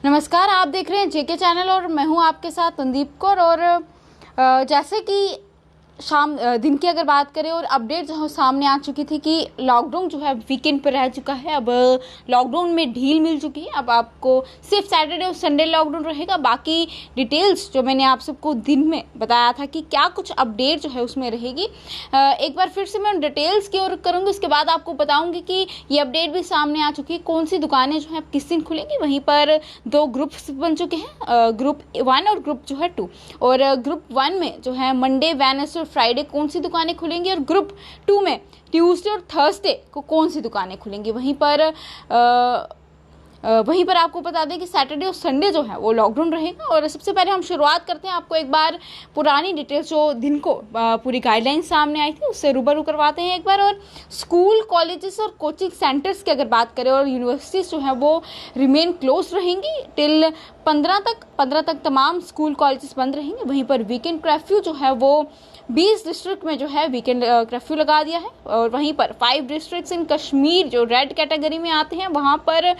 नमस्कार, आप देख रहे हैं जेके चैनल और मैं हूं आपके साथ संदीप कौर। और जैसे कि दिन की अगर बात करें और अपडेट जो सामने आ चुकी थी कि लॉकडाउन जो है वीकेंड पर रह चुका है। अब लॉकडाउन में ढील मिल चुकी है। अब आपको सिर्फ सैटरडे और संडे लॉकडाउन रहेगा। बाकी डिटेल्स जो मैंने आप सबको दिन में बताया था कि क्या कुछ अपडेट जो है उसमें रहेगी, एक बार फिर से मैं डिटेल्स की ओर करूँगी। उसके बाद आपको बताऊँगी कि ये अपडेट भी सामने आ चुकी है, कौन सी दुकानें जो है किस दिन खुलेंगी। वहीं पर 2 ग्रुप्स बन चुके हैं, ग्रुप 1 और ग्रुप जो है 2। और ग्रुप 1 में जो है मंडे, वेडनेसडे और फ्राइडे कौन सी दुकानें खुलेंगी, और ग्रुप 2 में ट्यूसडे और थर्सडे को कौन सी दुकानें खुलेंगी। वहीं पर आपको बता दें कि सैटरडे और संडे जो है वो लॉकडाउन रहेगा। और सबसे पहले हम शुरुआत करते हैं, आपको एक बार पुरानी डिटेल्स जो दिन को पूरी गाइडलाइन सामने आई थी उससे रूबरू करवाते हैं एक बार। और स्कूल, कॉलेजेस और कोचिंग सेंटर्स की अगर बात करें और यूनिवर्सिटीज़ जो है वो रिमेन क्लोज रहेंगी टिल 15 तक तमाम स्कूल कॉलेजेस बंद रहेंगे। वहीं पर वीकेंड कर्फ्यू जो है वो 20 डिस्ट्रिक्ट में जो है वीकेंड कर्फ्यू लगा दिया है। और वहीं पर 5 डिस्ट्रिक्ट्स इन कश्मीर जो रेड कैटेगरी में आते हैं वहाँ पर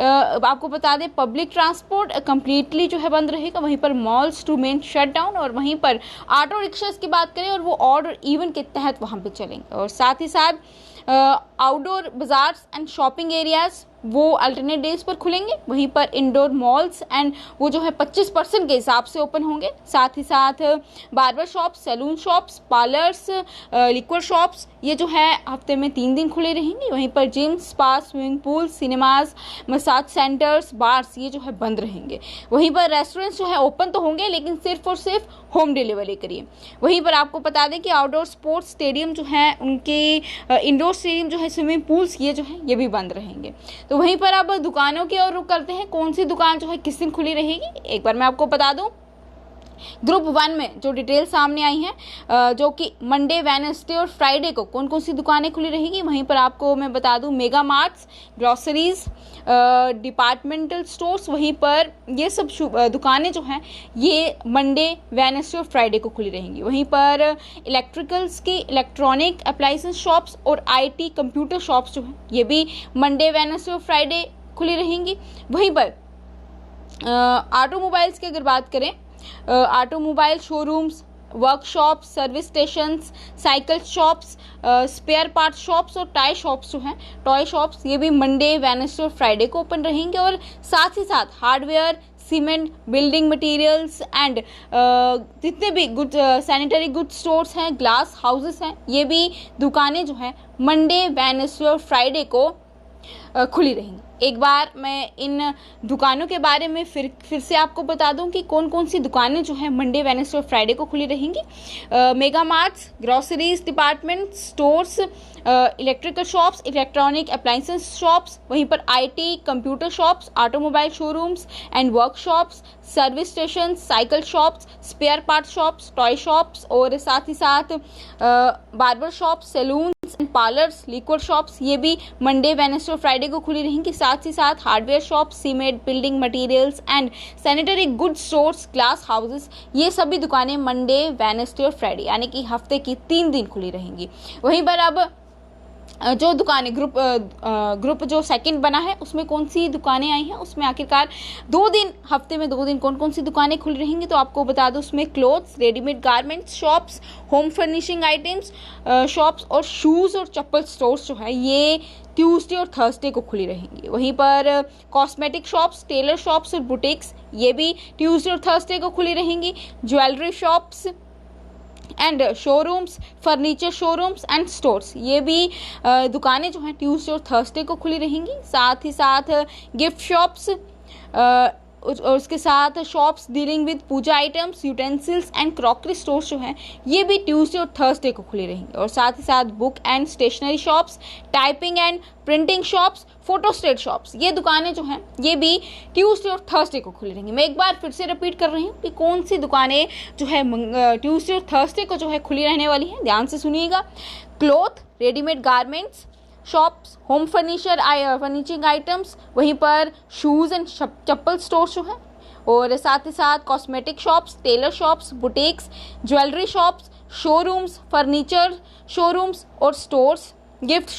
आपको बता दें पब्लिक ट्रांसपोर्ट कंप्लीटली जो है बंद रहेगा। वहीं पर malls to remain shut down. और वहीं पर ऑटो रिक्शास की बात करें और वो ऑड और इवन के तहत वहाँ पे चलेंगे। और साथ ही साथ outdoor bazaars and shopping areas वो अल्टरनेट डेज पर खुलेंगे। वहीं पर इंडोर मॉल्स एंड वो जो है 25% के हिसाब से ओपन होंगे। साथ ही साथ barber shops, saloon shops, parlours, liquid shops ये जो है हफ्ते में 3 दिन खुले रहेंगे। वहीं पर gym, spa, swimming pool, cinemas, massage centres, bars ये जो है बंद रहेंगे। वहीं पर रेस्टोरेंट्स जो है ओपन तो होंगे लेकिन सिर्फ और सिर्फ होम डिलीवरी करिए। वहीं पर आपको बता दें कि आउटडोर स्पोर्ट्स स्टेडियम जो है उनके इंडोर स्टेडियम जो है, स्विमिंग पूल्स ये जो है ये भी बंद रहेंगे। तो वहीं पर अब दुकानों की ओर रुख करते हैं, कौन सी दुकान जो है किस दिन खुली रहेगी। एक बार मैं आपको बता दूं, ग्रुप 1 में जो डिटेल सामने आई हैं जो कि मंडे, वेडनेसडे और फ्राइडे को कौन कौन सी दुकानें खुली रहेगी। वहीं पर आपको मैं बता दूं mega marts, groceries, departmental stores, वहीं पर ये सब दुकानें जो हैं ये मंडे, वेडनेसडे और फ्राइडे को खुली रहेंगी। वहीं पर इलेक्ट्रिकल्स की इलेक्ट्रॉनिक अप्लायंसेस शॉप्स और IT कंप्यूटर शॉप्स जो हैं ये भी मंडे, वेडनेसडे और फ्राइडे खुली रहेंगी। वहीं पर ऑटोमोबाइल्स की अगर बात करें, automobile showrooms, workshop, service stations, cycle shops, spare part shops और टॉय शॉप्स ये भी मंडे, वेडनेसडे और फ्राइडे को ओपन रहेंगे। और साथ ही साथ hardware, cement, building materials and जितने भी सैनिटरी गुड स्टोर्स हैं, ग्लास हाउसेस हैं, ये भी दुकानें जो हैं मंडे, वेडनेसडे और फ्राइडे को खुली रहेंगी। एक बार मैं इन दुकानों के बारे में फिर से आपको बता दूं कि कौन कौन सी दुकानें जो है मंडे, वेडनेसडे और फ्राइडे को खुली रहेंगी। Mega marts, groceries, department stores, electrical shops, electronic appliances shops, वहीं पर IT computer shops, automobile showrooms and workshops, service station, cycle shops, spare part shops, toy shops और साथ ही साथ barber shops, saloon and parlours, liquid shops ये भी Monday, Wednesday और Friday को खुली रहेंगी। साथ ही साथ hardware shop, cement, building materials and sanitary good stores, glass houses ये सभी दुकानें मंडे, वेडनेसडे और फ्राइडे यानी कि हफ्ते की 3 दिन खुली रहेंगी। वहीं पर अब जो दुकानें ग्रुप जो सेकंड बना है उसमें कौन सी दुकानें आई हैं, उसमें आखिरकार 2 दिन, हफ्ते में 2 दिन कौन कौन सी दुकानें खुल रहेंगी। तो आपको बता दो उसमें clothes, readymade garments shops, home furnishing items shops और शूज़ और चप्पल स्टोर्स जो है ये ट्यूसडे और थर्सडे को खुली रहेंगी। वहीं पर कॉस्मेटिक शॉप्स, टेलर शॉप्स और बुटीक्स ये भी ट्यूसडे और थर्सडे को खुली रहेंगी। Jewellery shops and showrooms, furniture showrooms and stores ये भी दुकानें जो हैं ट्यूसडे और थर्सडे को खुली रहेंगी। साथ ही साथ गिफ्ट शॉप्स और उसके साथ shops dealing with puja items, utensils and crockery stores जो हैं ये भी ट्यूसडे और थर्सडे को खुली रहेंगे। और साथ ही साथ book and stationery shops, typing and printing shops, photostat shops ये दुकानें जो हैं ये भी ट्यूसडे और थर्सडे को खुली रहेंगी। मैं एक बार फिर से रिपीट कर रही हूँ कि कौन सी दुकानें जो है ट्यूसडे और थर्सडे को जो है खुली रहने वाली हैं, ध्यान से सुनिएगा। Cloth, readymade garments shops, home furnishing items, वहीं पर शूज़ एंड चप्पल स्टोर्स जो हैं, और साथ ही साथ cosmetic shops, tailor shops, boutiques, jewellery shops, showrooms, furniture showrooms और stores, gift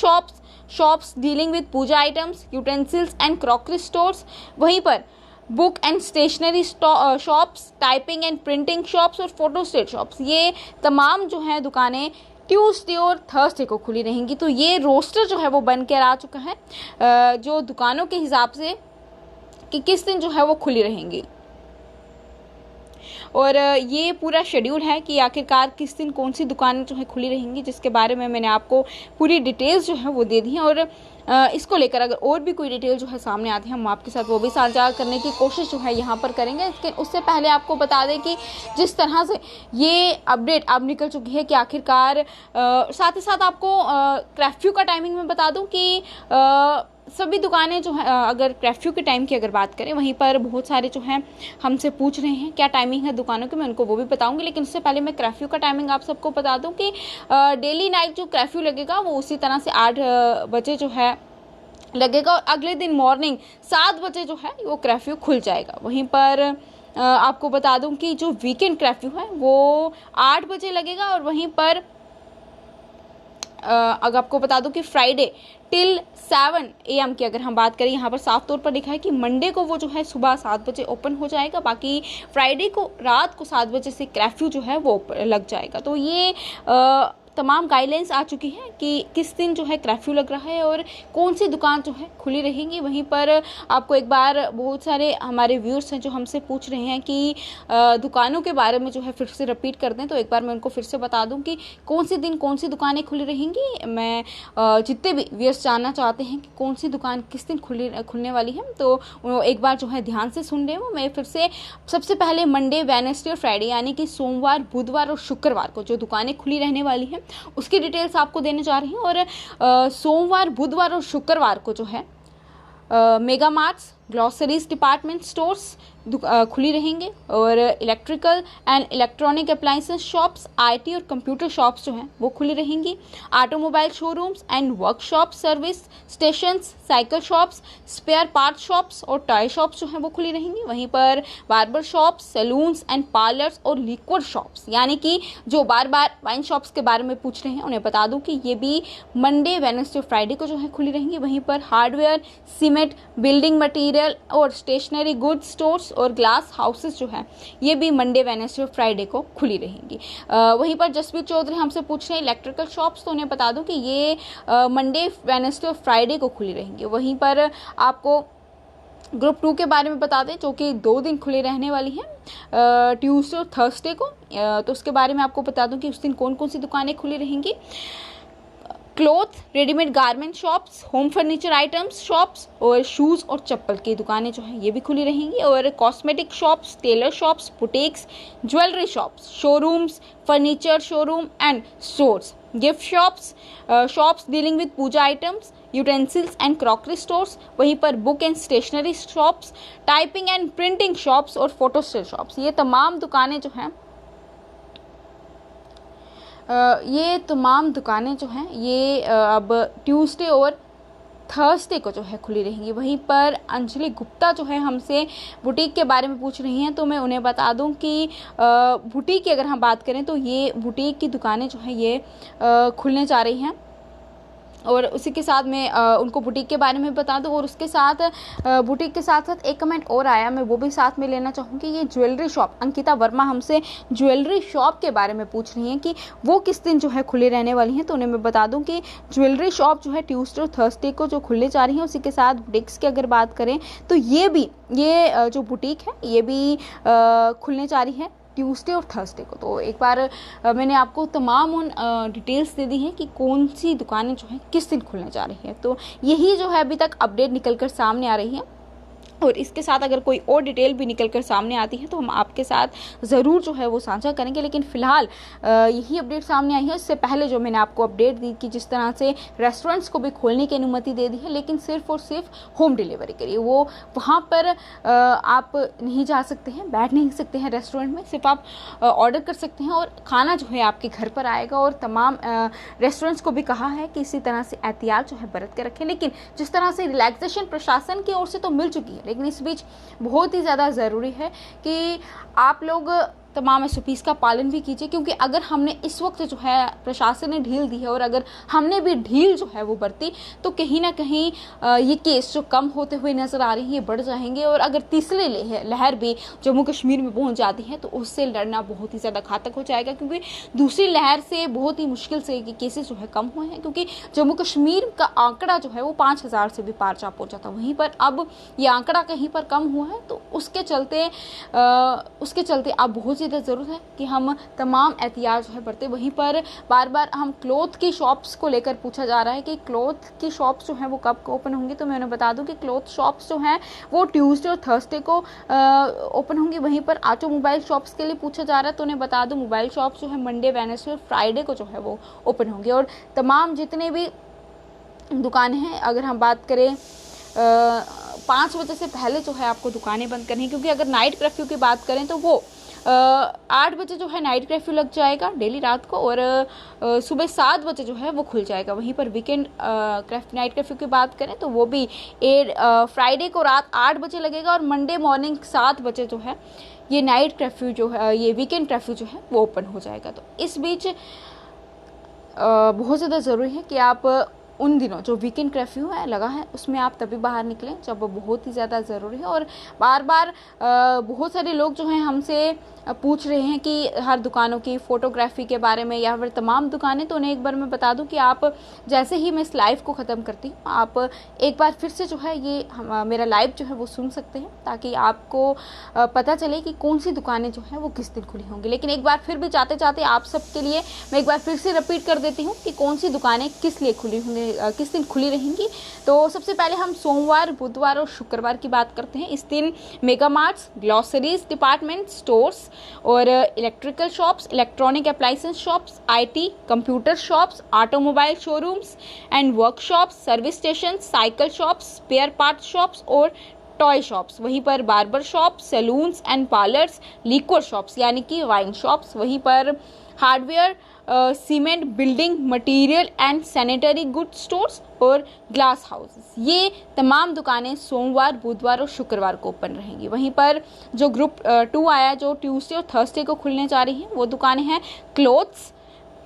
shops dealing with puja items, utensils and crockery stores, वहीं पर book and stationery shops, typing and printing shops और फोटोस्टेट शॉप्स, ये तमाम जो है दुकानें ट्यूसडे और थर्सडे को खुली रहेंगी। तो ये रोस्टर जो है वो बन कर आ चुका है जो दुकानों के हिसाब से कि किस दिन जो है वो खुली रहेंगी, और ये पूरा शेड्यूल है कि आखिरकार किस दिन कौन सी दुकानें जो है खुली रहेंगी, जिसके बारे में मैंने आपको पूरी डिटेल्स जो है वो दे दी हैं। और इसको लेकर अगर और भी कोई डिटेल जो है सामने आती है, हम आपके साथ वो भी साझा करने की कोशिश जो है यहाँ पर करेंगे। इसके उससे पहले आपको बता दें कि जिस तरह से ये अपडेट अब निकल चुकी है कि आखिरकार साथ ही साथ आपको कर्फ्यू का टाइमिंग में बता दूं कि सभी दुकानें जो है, अगर कर्फ्यू के टाइम की अगर बात करें, वहीं पर बहुत सारे जो हैं हमसे पूछ रहे हैं क्या टाइमिंग है दुकानों की, मैं उनको वो भी बताऊंगी। लेकिन उससे पहले मैं कर्फ्यू का टाइमिंग आप सबको बता दूं कि डेली नाइट जो कर्फ्यू लगेगा वो उसी तरह से 8 बजे जो है लगेगा, और अगले दिन मॉर्निंग 7 बजे जो है वो कर्फ्यू खुल जाएगा। वहीं पर आपको बता दूं कि जो वीकेंड कर्फ्यू है वो 8 बजे लगेगा, और वहीं पर अगर आपको बता दूं कि फ्राइडे टिल 7 AM की अगर हम बात करें, यहाँ पर साफ तौर पर लिखा है कि मंडे को वो जो है सुबह 7 बजे ओपन हो जाएगा, बाकी फ्राइडे को रात को 7 बजे से कर्फ्यू जो है वो लग जाएगा। तो ये तमाम गाइडलाइंस आ चुकी हैं कि किस दिन जो है कर्फ्यू लग रहा है और कौन सी दुकान जो है खुली रहेंगी। वहीं पर आपको एक बार बहुत सारे हमारे व्यूअर्स हैं जो हमसे पूछ रहे हैं कि दुकानों के बारे में जो है फिर से रिपीट कर दें, तो एक बार मैं उनको फिर से बता दूं कि कौन से दिन कौन सी दुकानें खुली रहेंगी। मैं जितने भी व्यूअर्स जानना चाहते हैं कि कौन सी दुकान किस दिन खुलने वाली है, तो एक बार जो है ध्यान से सुन रहे हो। मैं फिर से सबसे पहले मंडे, वेडनेसडे और फ्राइडे यानी कि सोमवार, बुधवार और शुक्रवार को जो दुकानें खुली रहने वाली हैं उसकी डिटेल्स आपको देने जा रही हूँ। और सोमवार, बुधवार और शुक्रवार को जो है mega marts, groceries, department stores खुली रहेंगे, और electrical and electronic appliances shops, IT और कंप्यूटर शॉप्स जो हैं वो खुली रहेंगी। Automobile showrooms and workshop, service stations, cycle shops, spare part shops और टॉय शॉप्स जो हैं वो खुली रहेंगी। वहीं पर barber shops, salons and parlours और लिक्विड शॉप्स, यानी कि जो बार बार वाइन शॉप्स के बारे में पूछ रहे हैं उन्हें बता दूं कि ये भी मंडे, वेडनेसडे, फ्राइडे को जो है खुली रहेंगी। वहीं पर हार्डवेयर, सीमेंट, बिल्डिंग मटीरियल और स्टेशनरी गुड्स स्टोर्स और ग्लास हाउसेस जो है ये भी मंडे, वेडनेसडे और फ्राइडे को खुली रहेंगी। वहीं पर जसवीर चौधरी हमसे पूछ रहे हैं इलेक्ट्रिकल शॉप्स, तो उन्हें बता दूं कि ये मंडे, वेडनेसडे और फ्राइडे को खुली रहेंगी। वहीं पर आपको ग्रुप 2 के बारे में बता दें जो कि 2 दिन खुले रहने वाली हैं, ट्यूसडे और थर्सडे को। तो उसके बारे में आपको बता दूं कि उस दिन कौन कौन सी दुकानें खुली रहेंगी। Cloth, readymade garment shops, home furniture items shops और शूज़ और चप्पल की दुकानें जो हैं ये भी खुली रहेंगी। और cosmetic shops, tailor shops, boutiques, jewellery shops, showrooms, furniture showroom and stores, gift shops, shops dealing with puja items, utensils and crockery stores. वहीं पर book and stationery shops, typing and printing shops और फोटोस्टेट शॉप्स, ये तमाम दुकानें जो हैं ये अब ट्यूसडे और थर्सडे को जो है खुली रहेंगी। वहीं पर अंजलि गुप्ता जो है हमसे बुटीक के बारे में पूछ रही हैं, तो मैं उन्हें बता दूं कि बुटीक की अगर हम बात करें तो ये बुटीक की दुकानें जो हैं ये खुलने जा रही हैं। और उसी के साथ मैं उनको बुटीक के बारे में बता दूं, और उसके साथ बुटीक के साथ साथ एक कमेंट और आया, मैं वो भी साथ में लेना चाहूँगी। ये ज्वेलरी शॉप, अंकिता वर्मा हमसे ज्वेलरी शॉप के बारे में पूछ रही हैं कि वो किस दिन जो है खुले रहने वाली हैं, तो उन्हें मैं बता दूं कि ज्वेलरी शॉप जो है ट्यूसडे और थर्सडे को जो खुलने जा रही हैं। उसी के साथ बुटीक्स की अगर बात करें तो ये जो बुटीक है ये भी खुलने जा रही है ट्यूसडे और थर्सडे को। तो एक बार मैंने आपको तमाम उन डिटेल्स दे दी हैं कि कौन सी दुकानें जो हैं किस दिन खुलने जा रही हैं। तो यही जो है अभी तक अपडेट निकल कर सामने आ रही है, और इसके साथ अगर कोई और डिटेल भी निकल कर सामने आती है तो हम आपके साथ ज़रूर जो है वो साझा करेंगे। लेकिन फ़िलहाल यही अपडेट सामने आई है। इससे पहले जो मैंने आपको अपडेट दी कि जिस तरह से रेस्टोरेंट्स को भी खोलने की अनुमति दे दी है, लेकिन सिर्फ और सिर्फ होम डिलीवरी के लिए। वो वहाँ पर आप नहीं जा सकते हैं, बैठ नहीं सकते हैं रेस्टोरेंट में, सिर्फ आप ऑर्डर कर सकते हैं और खाना जो है आपके घर पर आएगा। और तमाम रेस्टोरेंट्स को भी कहा है कि इसी तरह से एहतियात जो है बरत के रखें। लेकिन जिस तरह से रिलैक्सेशन प्रशासन की ओर से तो मिल चुकी है, लेकिन इस बीच बहुत ही ज़्यादा ज़रूरी है कि आप लोग तमाम SOPs का पालन भी कीजिए, क्योंकि अगर हमने इस वक्त जो है प्रशासन ने ढील दी है और अगर हमने भी ढील जो है वो बरती तो कहीं ना कहीं ये केस जो कम होते हुए नजर आ रही है बढ़ जाएंगे, और अगर तीसरी लहर भी जम्मू कश्मीर में पहुंच जाती है तो उससे लड़ना बहुत ही ज़्यादा घातक हो जाएगा, क्योंकि दूसरी लहर से बहुत ही मुश्किल से ये केसेस जो है कम हुए हैं, क्योंकि जम्मू कश्मीर का आंकड़ा जो है वो 5000 से भी पार जा पहुंचा था। वहीं पर अब ये आंकड़ा कहीं पर कम हुआ है, तो उसके चलते अब बहुत ज़्यादा ज़रूरत है कि हम तमाम एहतियात जो है बरतें। वहीं पर बार बार हम क्लॉथ की शॉप्स को लेकर पूछा जा रहा है कि क्लॉथ की शॉप्स जो हैं वो कब ओपन होंगी, तो मैं उन्हें बता दूं कि क्लॉथ शॉप्स जो हैं वो ट्यूसडे और थर्सडे को ओपन होंगी। वहीं पर ऑटोमोबाइल शॉप्स के लिए पूछा जा रहा है, तो उन्हें बता दूं मोबाइल शॉप्स जो है मंडे, वेडनेसडे और फ्राइडे को जो है वो ओपन होंगे। और तमाम जितने भी दुकानें हैं, अगर हम बात करें 5 बजे से पहले जो है आपको दुकानें बंद करनी है, क्योंकि अगर नाइट कर्फ्यू की बात करें तो वो 8 बजे जो है नाइट कर्फ्यू लग जाएगा डेली रात को, और सुबह 7 बजे जो है वो खुल जाएगा। वहीं पर वीकेंड नाइट कर्फ्यू की बात करें तो वो भी फ्राइडे को रात 8 बजे लगेगा, और मंडे मॉर्निंग 7 बजे जो है ये नाइट कर्फ्यू जो है, ये वीकेंड कर्फ्यू जो है वो ओपन हो जाएगा। तो इस बीच बहुत ज़्यादा ज़रूरी है कि आप उन दिनों जो वीकेंड कर्फ्यू है लगा है उसमें आप तभी बाहर निकलें जब बहुत ही ज़्यादा ज़रूरी है। और बार बार बहुत सारे लोग जो हैं हमसे पूछ रहे हैं कि हर दुकानों की फ़ोटोग्राफी के बारे में या फिर तमाम दुकानें, तो उन्हें एक बार मैं बता दूं कि आप जैसे ही मैं इस लाइव को ख़त्म करती हूँ आप एक बार फिर से जो है ये मेरा लाइव जो है वो सुन सकते हैं, ताकि आपको पता चले कि कौन सी दुकानें जो हैं वो किस दिन खुली होंगी। लेकिन एक बार फिर भी जाते जाते आप सबके लिए मैं एक बार फिर से रिपीट कर देती हूँ कि कौन सी दुकानें किस लिए खुली होंगी, किस दिन खुली रहेंगी। तो सबसे पहले हम सोमवार, बुधवार और शुक्रवार की बात करते हैं। इस दिन mega marts, groceries, department stores और electrical shops, electronic appliances shops, IT, computer shops, automobile showrooms and workshops, service station, cycle shops, spare part shops और टॉय शॉप्स। वहीं पर barber shops, salons and parlours, liquor shops यानी कि wine shops. वहीं पर hardware, cement, building material and sanitary good stores और glass houses, ये तमाम दुकानें सोमवार, बुधवार और शुक्रवार को ओपन रहेंगी। वहीं पर जो ग्रुप 2 आया, जो ट्यूसडे और थर्सडे को खुलने जा रही हैं, वो दुकानें हैं clothes,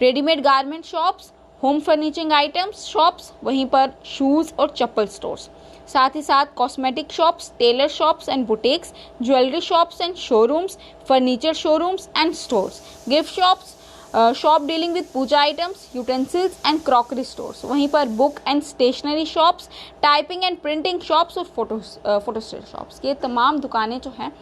readymade garment shops, home furnishing items shops, वहीं पर शूज़ और चप्पल स्टोर्स, साथ ही साथ cosmetic shops, tailor shops and boutiques, jewellery shops and showrooms, furniture showrooms and stores, gift shops, shop dealing with puja items, utensils and crockery stores. वहीं पर book and stationery shops, typing and printing shops और photostat shops, ये तमाम दुकानें जो हैं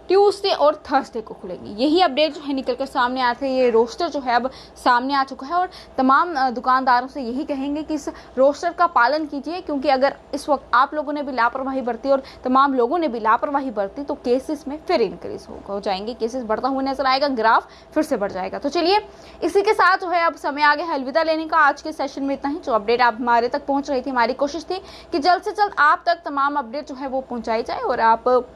Tuesday और Thursday को खुलेंगी। यही अपडेट जो है निकल कर सामने आए थे, ये रोस्टर जो है अब सामने आ चुका है, और तमाम दुकानदारों से यही कहेंगे कि इस रोस्टर का पालन कीजिए, क्योंकि अगर इस वक्त आप लोगों ने भी लापरवाही बरती और तमाम लोगों ने भी लापरवाही बरती तो केसेस में फिर इंक्रीज हो जाएंगे, केसेस बढ़ता हुआ नजर आएगा, ग्राफ फिर से बढ़ जाएगा। तो चलिए इसी के साथ जो है अब समय आ गया है अलविदा लेने का। आज के सेशन में इतना ही। जो अपडेट आप हमारे तक पहुँच रही थी, हमारी कोशिश थी कि जल्द से जल्द आप तक तमाम अपडेट जो है वो पहुँचाई जाए, और आप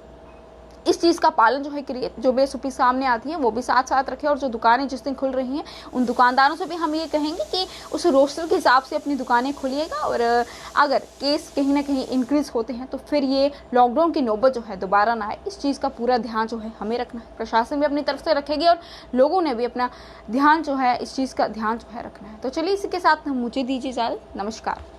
इस चीज़ का पालन जो है करिए, जो भी SOP सामने आती है वो भी साथ साथ रखें, और जो दुकानें जिस दिन खुल रही हैं उन दुकानदारों से भी हम ये कहेंगे कि उस रोस्टर के हिसाब से अपनी दुकानें खोलिएगा। और अगर केस कहीं ना कहीं इंक्रीज होते हैं तो फिर ये लॉकडाउन की नौबत जो है दोबारा ना आए, इस चीज़ का पूरा ध्यान जो है हमें रखना है। प्रशासन भी अपनी तरफ से रखेगी और लोगों ने भी अपना ध्यान जो है इस चीज़ का ध्यान जो है रखना है। तो चलिए इसी के साथ मुझे दीजिए इजाज़त। नमस्कार।